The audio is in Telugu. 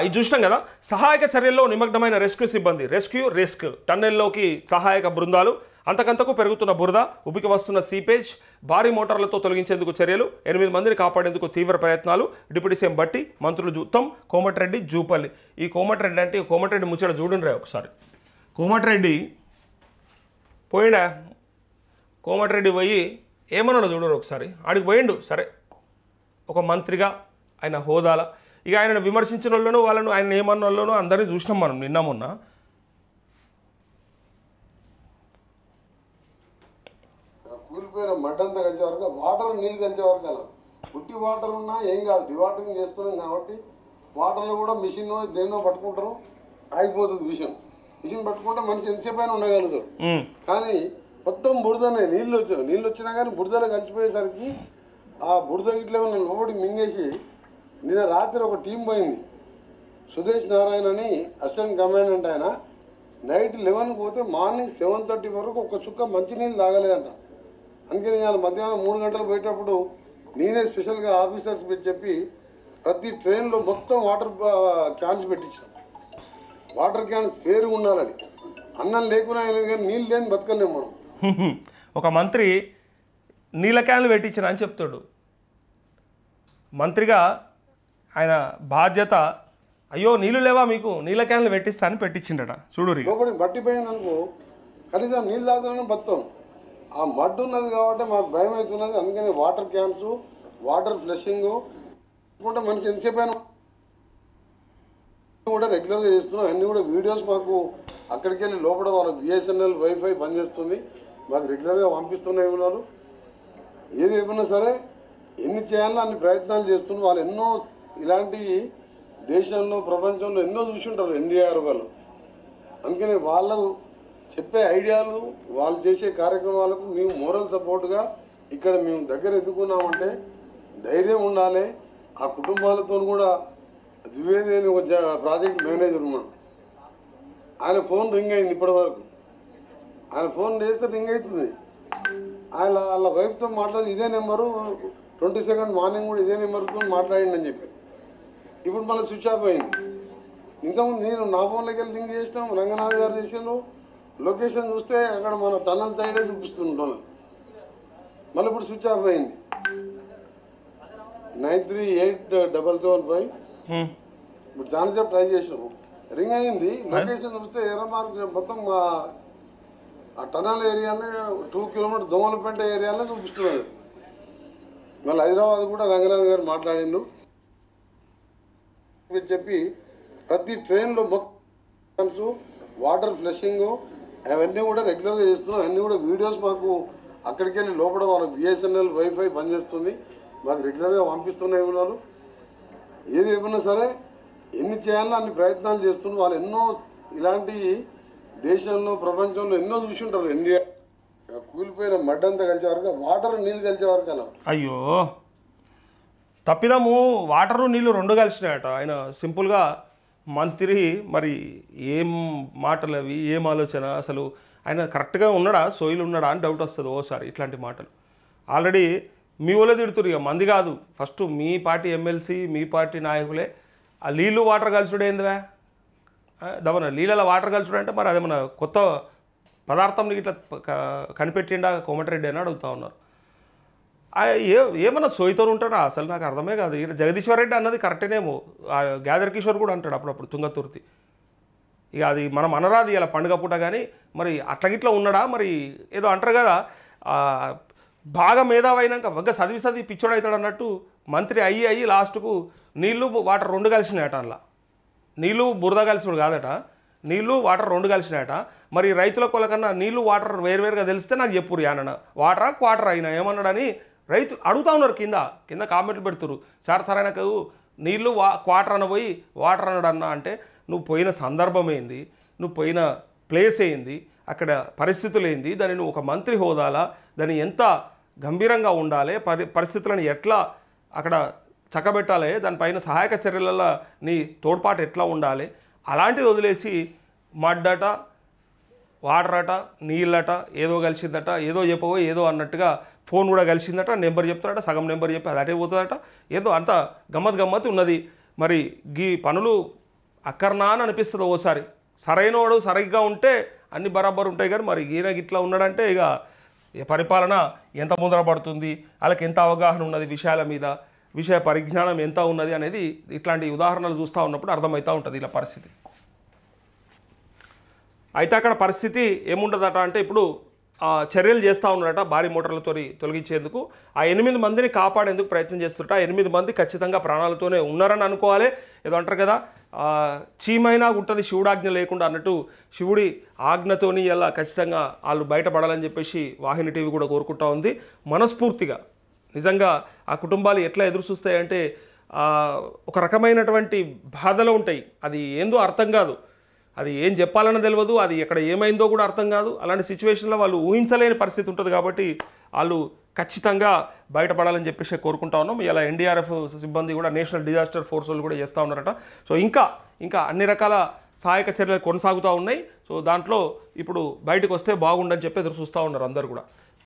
ఇది చూసినాం కదా. సహాయక చర్యల్లో నిమగ్నమైన రెస్క్యూ సిబ్బంది, రెస్క్ టన్నెల్లోకి సహాయక బృందాలు, అంతకంతకు పెరుగుతున్న బురద, ఉబికి వస్తున్న సీపేజ్, భారీ మోటార్లతో తొలగించేందుకు చర్యలు, 8 మందిని కాపాడేందుకు తీవ్ర ప్రయత్నాలు. డిప్యూటీ సీఎం బట్టి, మంత్రులు ఉత్తమ్, కోమటిరెడ్డి, జూపల్లి. ఈ కోమటిరెడ్డి అంటే కోమటిరెడ్డి ముచ్చట చూడండి ఒకసారి. కోమటిరెడ్డి పోయిండా, కోమటిరెడ్డి పోయి ఏమన్నాడు చూడరు ఒకసారి. ఆడికి పోయిండు, సరే ఒక మంత్రిగా ఆయన హోదాల. ఇక ఆయనను విమర్శించిన వాళ్ళను ఆయన ఏమన్న వాళ్ళను అందరినీ చూసినాం మనం నిన్న మొన్న. కూలిపోయిన మడ్డంతా కలిసే వరకు వాటర్ నీళ్ళు కలిసే వరకు అలా పుట్టి వాటర్ ఉన్నా ఏం కాదు, డివాటరింగ్ చేస్తున్నాం కాబట్టి వాటర్లో కూడా మిషన్ దేన్నో పట్టుకుంటారు, ఆగిపోతుంది మిషన్ పట్టుకుంటే మనిషి ఎంతసేపు అయినా ఉండగలుగుతాడు. కానీ మొత్తం బురదనే నీళ్ళు వచ్చినా కానీ బురదలో కలిసిపోయేసరికి ఆ బురద ఇట్లా లోపలికి మింగేసి నిన్న రాత్రి ఒక టీం పోయింది. సుదేశ్ నారాయణ అని అసిస్టెంట్ కమాండెంట్ ఆయన. నైట్ 11 పోతే మార్నింగ్ 7:30 వరకు ఒక చుక్క మంచినీళ్ళు తాగలేదంట. అందుకని నేను మధ్యాహ్నం 3 గంటలు పోయేటప్పుడు నేనే స్పెషల్గా ఆఫీసర్స్ చెప్పి ప్రతి ట్రైన్లో మొత్తం వాటర్ క్యాన్స్ పెట్టించాను. వాటర్ క్యాన్స్ పేరు ఉండాలని. అన్నం లేకున్నా కానీ నీళ్ళు లేని బతకలేము మనం. ఒక మంత్రి నీళ్ళ క్యాన్లు పెట్టించిన అని చెప్తాడు. మంత్రిగా ఆయన బాధ్యత, అయ్యో నీళ్ళు లేవా మీకు, నీళ్ళ క్యాన్లు పెట్టిస్తా అని పెట్టించిండట. చూడు లోపలికి బట్టిపోయింది అనుకో, కనీసం నీళ్ళు తాగుతానని బతాం. ఆ మడ్డు ఉన్నది కాబట్టి మాకు భయం అవుతున్నది. అందుకని వాటర్ క్యాన్స్, వాటర్ ఫ్లషింగ్ మనిషి ఎంతసేపు అయినా కూడా రెగ్యులర్గా చేస్తున్నాం. అన్నీ కూడా వీడియోస్ మాకు అక్కడికి వెళ్ళి లోపల వాళ్ళ బిఎస్ఎన్ఎల్ వైఫై పనిచేస్తుంది, మాకు రెగ్యులర్గా పంపిస్తూనే ఉన్నారు. ఏది ఏమన్నా సరే ఎన్ని చేయాలో అన్ని ప్రయత్నాలు చేస్తున్నారు. వాళ్ళు ఎన్నో ఇలాంటి దేశంలో ప్రపంచంలో ఎన్నో చూసి ఉంటారు ఎన్డీఆర్ వాళ్ళు. అందుకని వాళ్ళు చెప్పే ఐడియాలు, వాళ్ళు చేసే కార్యక్రమాలకు మేము మోరల్ సపోర్ట్గా ఇక్కడ మేము దగ్గర ఎదుర్కొన్నామంటే ధైర్యం ఉండాలి. ఆ కుటుంబాలతో కూడా ద్వివేది అని ఒక ప్రాజెక్ట్ మేనేజర్ ఉన్నాడు. ఆయన ఫోన్ రింగ్ అయింది ఇప్పటి వరకు. ఆయన ఫోన్ చేస్తే రింగ్ అవుతుంది. ఆయన వాళ్ళ వైఫ్తో మాట్లాడి ఇదే నెంబరు 22 మార్నింగ్ కూడా ఇదే నెంబర్తో మాట్లాడిండి అని చెప్పి. ఇప్పుడు మళ్ళీ స్విచ్ ఆఫ్ అయింది. ఇంతకుముందు నేను నా ఫోన్లోకి వెళ్ళి లింక్ చేసినాం, రంగనాథ్ గారు చేసాను. లొకేషన్ చూస్తే అక్కడ మన టన్నల్ సైడే చూపిస్తుంటాను. మళ్ళీ ఇప్పుడు స్విచ్ ఆఫ్ అయింది. 938775 ఇప్పుడు దానిసేపు ట్రై చేసినాము, రింగ్ అయింది. లొకేషన్ చూస్తే ఎర్రమార్క్ మొత్తం ఆ టనల్ ఏరియాలో 2 కిలోమీటర్ దోమలపేట ఏరియాలో చూపిస్తున్నారు. మళ్ళీ హైదరాబాద్ కూడా రంగనాథ్ గారు మాట్లాడిండు చెప్పి ప్రతి ట్రైన్లో మొత్తం వాటర్ ఫ్లషింగ్ అవన్నీ కూడా రెగ్యులర్గా చేస్తున్నాం. అన్నీ కూడా వీడియోస్ మాకు అక్కడికి వెళ్ళి లోపల వాళ్ళ బిఎస్ఎన్ఎల్ వైఫై పనిచేస్తుంది, మాకు రెగ్యులర్గా పంపిస్తూనే ఉన్నారు. ఏది ఏమన్నా సరే ఎన్ని చేయాలో అన్ని ప్రయత్నాలు చేస్తున్నారు. వాళ్ళు ఎన్నో ఇలాంటి దేశంలో ప్రపంచంలో ఎన్నో చూసి ఉంటారు. ఇండియా కూలిపోయిన మడ్డంతా కలిసే వరకు వాటర్ నీళ్ళు కలిసే వరకు అలా. అయ్యో తప్పిదము, వాటరు నీళ్ళు 2 కలిసినాయట. ఆయన సింపుల్గా మంత్రి, మరి ఏం మాటలు అవి, ఏం ఆలోచన, అసలు ఆయన కరెక్ట్గా ఉన్నాడా, సోయిలు ఉన్నాడా అని డౌట్ వస్తుంది ఓసారి ఇట్లాంటి మాటలు. ఆల్రెడీ మీ వాళ్ళే తిడుతురు, ఇక మంది కాదు, ఫస్ట్ మీ పార్టీ ఎమ్మెల్సీ, మీ పార్టీ నాయకులే. ఆ నీళ్ళు వాటర్ కలుసుడు ఏందివా దమన, నీళ్ళలో వాటర్ కలుసుడు అంటే మరి అదేమన్నా కొత్త పదార్థం ఇట్లా కనిపెట్టిండా కోమటిరెడ్డి అని అడుగుతూ ఉన్నారు. ఏమన్నా సోయితో ఉంటాడా అసలు నాకు అర్థమే కాదు. ఇక్కడ జగదీశ్వర్ రెడ్డి అన్నది కరెక్టేనేమో, గ్యాదర్ కిషోర్ కూడా అంటాడు అప్పుడప్పుడు తుంగతుర్తి. ఇక అది మనం అనరాది ఇలా పండుగ పూట. కానీ మరి అట్లగిట్లా ఉన్నాడా మరి, ఏదో అంటారు కదా బాగా మేధావైనాక బాగా చదివి పిచ్చోడు అవుతాడు అన్నట్టు మంత్రి అయ్యి లాస్ట్కు నీళ్ళు వాటర్ 2 కలిసినాయట. అందులో నీళ్ళు బురద కలిసినడు కాదట, నీళ్ళు వాటర్ 2 కలిసినాయట. మరి రైతుల కొలకన్నా నీళ్ళు వాటర్ వేరువేరుగా తెలిస్తే నాకు చెప్పురు యానన్న, వాటరా క్వార్టర్ అయినా ఏమన్నాడని రైతు అడుగుతా ఉన్నారు. కింద కామెంట్లు పెడుతురు. సార్ ఆయనకు నీళ్ళు క్వార్టర్ అన్న పోయి వాటర్ అన్నాడన్నా అంటే నువ్వు పోయిన సందర్భం ఏంది, నువ్వు పోయిన ప్లేస్ ఏంది, అక్కడ పరిస్థితులు ఏంది, దాన్ని నువ్వు ఒక మంత్రి హోదాలా దాన్ని ఎంత గంభీరంగా ఉండాలి, పరిస్థితులను ఎట్లా అక్కడ చక్కబెట్టాలి, దానిపైన సహాయక చర్యలలో నీ తోడ్పాటు ఎట్లా ఉండాలి, అలాంటిది వదిలేసి మడ్డట, వాటర్ అట, నీళ్ళట, ఏదో కలిసిందట, ఏదో చెప్పవో ఏదో అన్నట్టుగా ఫోన్ కూడా కలిసిందట, నెంబర్ చెప్తాడట, సగం నెంబర్ చెప్పి అది అటే పోతుందట, ఏదో అంత గమ్మత్ ఉన్నది. మరి గీ పనులు అక్కర్నా అని అనిపిస్తుంది ఓసారి. సరైనవాడు సరిగ్గా ఉంటే అన్ని బరాబర్ ఉంటాయి, కానీ మరి ఈయన ఇట్లా ఉన్నాడంటే ఇక పరిపాలన ఎంత ముందర పడుతుంది, వాళ్ళకి ఎంత అవగాహన ఉన్నది విషయాల మీద, విషయ పరిజ్ఞానం ఎంత ఉన్నది అనేది ఇట్లాంటి ఉదాహరణలు చూస్తూ ఉన్నప్పుడు అర్థమవుతూ ఉంటుంది ఇలా పరిస్థితి. అయితే అక్కడ పరిస్థితి ఏముండదట అంటే ఇప్పుడు చర్యలు చేస్తూ ఉన్నారట భారీ మోటార్లతో తొలగించేందుకు. ఆ 8 మందిని కాపాడేందుకు ప్రయత్నం చేస్తుంట. 8 మంది ఖచ్చితంగా ప్రాణాలతోనే ఉన్నారని అనుకోవాలి. ఏదో అంటారు కదా, చీమైనా ఉంటుంది శివుడాజ్ఞ లేకుండా అన్నట్టు, శివుడి ఆజ్ఞతోని ఇలా ఖచ్చితంగా వాళ్ళు బయటపడాలని చెప్పేసి వాహిని టీవీ కూడా కోరుకుంటా ఉంది మనస్ఫూర్తిగా. నిజంగా ఆ కుటుంబాలు ఎట్లా ఎదురు చూస్తాయంటే ఒక రకమైనటువంటి బాధలో ఉంటాయి. అది ఏందో అర్థం కాదు, అది ఏం చెప్పాలన్న తెలియదు, అది ఎక్కడ ఏమైందో కూడా అర్థం కాదు. అలాంటి సిచ్యువేషన్లో వాళ్ళు ఊహించలేని పరిస్థితి ఉంటుంది కాబట్టి వాళ్ళు ఖచ్చితంగా బయటపడాలని చెప్పేసి కోరుకుంటా ఉన్నాం. ఇలా ఎన్డీఆర్ఎఫ్ సిబ్బంది కూడా నేషనల్ డిజాస్టర్ ఫోర్స్ వాళ్ళు కూడా చేస్తూ ఉన్నారట. సో ఇంకా అన్ని రకాల సహాయక చర్యలు కొనసాగుతూ ఉన్నాయి. సో దాంట్లో ఇప్పుడు బయటకు వస్తే బాగుండని చెప్పి ఎదురు చూస్తూ ఉన్నారు అందరు కూడా.